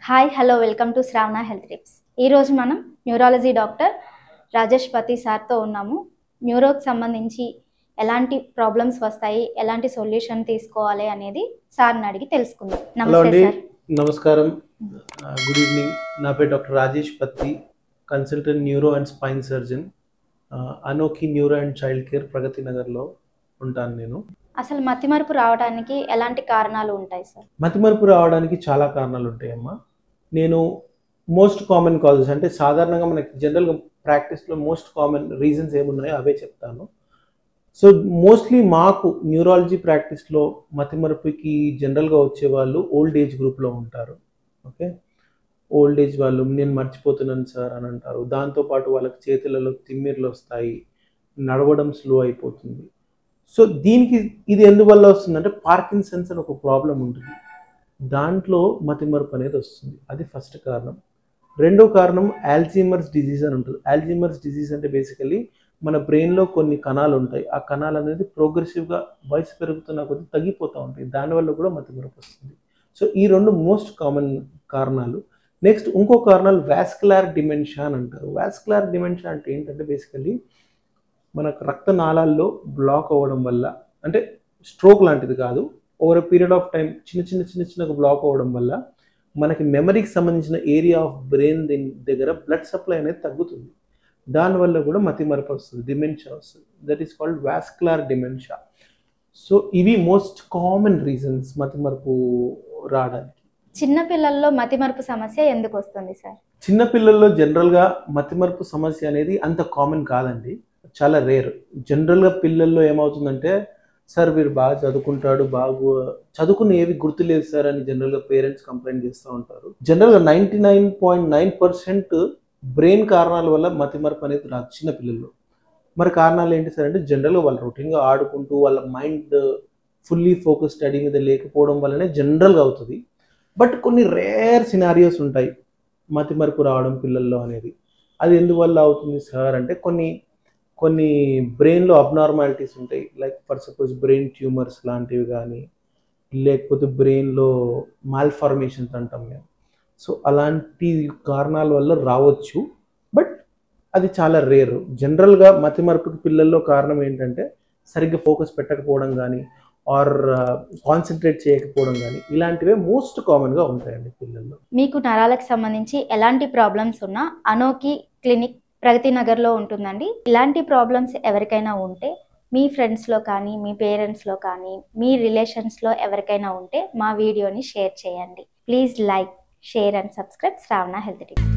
Hi hello welcome to Shravana health tips. ఈరోజు మనం neurology doctor Rajesh పతి సార్తో ఉన్నాము. న్యూరోకి సంబంధించి ఎలాంటి ప్రాబ్లమ్స్ వస్తాయి, ఎలాంటి సొల్యూషన్ తీసుకోవాలి అనేది సార్ని అడిగి తెలుసుకుందాం. నమస్తే సార్. నమస్కారం, గుడ్ ఈవినింగ్. నా పేరు doctor Rajesh Patti, consultant neuro and spine surgeon, Anokhi neuro and child care, Pragati నగర్లో ఉంటాను నేను. అసలు మతిమరుపు రావడానికి ఎలాంటి కారణాలు ఉంటాయి సార్? మతిమరుపు రావడానికి చాలా కారణాలు ఉంటాయమ్మా. నేను మోస్ట్ కామన్ కాజెస్ అంటే సాధారణంగా మనకి జనరల్గా ప్రాక్టీస్లో మోస్ట్ కామన్ రీజన్స్ ఏమున్నాయో అవే చెప్తాను. సో మోస్ట్లీ మాకు న్యూరాలజీ ప్రాక్టీస్లో మతిమరుపుకి జనరల్గా వచ్చేవాళ్ళు ఓల్డ్ ఏజ్ గ్రూప్లో ఉంటారు. ఓకే, ఓల్డ్ ఏజ్ వాళ్ళు నేను మర్చిపోతున్నాను సార్ అని అంటారు. దాంతోపాటు వాళ్ళకి చేతులలో తిమ్మిర్లు వస్తాయి, నడవడం స్లో అయిపోతుంది. సో దీనికి ఇది ఎందువల్ల వస్తుందంటే పార్కిన్సన్స్ అని ఒక ప్రాబ్లం ఉంటుంది, దాంట్లో మతిమరుపు అనేది వస్తుంది. అది ఫస్ట్ కారణం. రెండో కారణం ఆల్జీమర్స్ డిజీజ్ అని ఉంటుంది. ఆల్జీమర్స్ డిజీజ్ అంటే బేసికలీ మన బ్రెయిన్లో కొన్ని కణాలు ఉంటాయి, ఆ కణాలు అనేది ప్రోగ్రెసివ్గా వయసు పెరుగుతున్న కొద్దీ తగ్గిపోతూ ఉంటాయి, దానివల్ల కూడా మతిమరుపు వస్తుంది. సో ఈ రెండు మోస్ట్ కామన్ కారణాలు. నెక్స్ట్ ఇంకో కారణాలు వాస్కులార్ డిమెన్షియా అని అంటారు. వాస్కులార్ డిమెన్షియా అంటే ఏంటంటే బేసికలీ మనకు రక్తనాళాల్లో బ్లాక్ అవ్వడం వల్ల, అంటే స్ట్రోక్ లాంటిది కాదు, ఓవర్ పీరియడ్ ఆఫ్ టైం చిన్నగా బ్లాక్ అవ్వడం వల్ల మనకి మెమరీకి సంబంధించిన ఏరియా ఆఫ్ బ్రెయిన్ దగ్గర బ్లడ్ సప్లై అనేది తగ్గుతుంది. దానివల్ల కూడా మతిమరుపు వస్తుంది, డిమెన్షియా వస్తుంది. That is called vascular dementia. So ఇవి మోస్ట్ కామన్ రీజన్స్ మతిమరుపు రావడానికి. చిన్నపిల్లల్లో మతిమరుపు సమస్య ఎందుకు వస్తుంది సార్? చిన్నపిల్లల్లో జనరల్గా మతిమరుపు సమస్య అనేది అంత కామన్ కాదండి, చాలా రేర్. జనరల్గా పిల్లల్లో ఏమవుతుందంటే సార్ వీరు బాగా చదువుకుంటాడు, బాగా చదువుకుని ఏవి గుర్తులేదు సార్ అని జనరల్గా పేరెంట్స్ కంప్లైంట్ చేస్తూ ఉంటారు. జనరల్గా 99.9% బ్రెయిన్ కారణాల వల్ల మతిమరుపు అనేది రాదు చిన్నపిల్లల్లో. మరి కారణాలు ఏంటి సార్ అంటే జనరల్గా వాళ్ళు రొటీన్గా ఆడుకుంటూ వాళ్ళ మైండ్ ఫుల్లీ ఫోకస్ స్టడీ మీద లేకపోవడం వల్లనే జనరల్గా అవుతుంది. బట్ కొన్ని రేర్ సినారియోస్ ఉంటాయి మతిమరుపు రావడం పిల్లల్లో అనేది. అది ఎందువల్ల అవుతుంది సార్ అంటే కొన్ని బ్రెయిన్లో అబ్నార్మాలిటీస్ ఉంటాయి, like for suppose brain tumours లాంటివి కానీ, లేకపోతే బ్రెయిన్లో మాల్ఫార్మేషన్స్ అంటాం మేము. సో అలాంటి కారణాల వల్ల రావచ్చు, బట్ అది చాలా రేరు. జనరల్గా మతిమరుపుకి పిల్లల్లో కారణం ఏంటంటే సరిగ్గా ఫోకస్ పెట్టకపోవడం కానీ, ఆర్ కాన్సన్ట్రేట్ చేయకపోవడం కానీ, ఇలాంటివే మోస్ట్ కామన్గా ఉంటాయండి పిల్లల్లో. మీకు నరాలకు సంబంధించి ఎలాంటి ప్రాబ్లమ్స్ ఉన్నా అనోఖి క్లినిక్ ప్రగతి నగర్లో ఉంటుందండి. ఇలాంటి ప్రాబ్లమ్స్ ఎవరికైనా ఉంటే మీ ఫ్రెండ్స్లో కానీ, మీ పేరెంట్స్లో కానీ, మీ రిలేషన్స్లో ఎవరికైనా ఉంటే మా వీడియోని షేర్ చేయండి. Please like, share and subscribe Shravana health tips.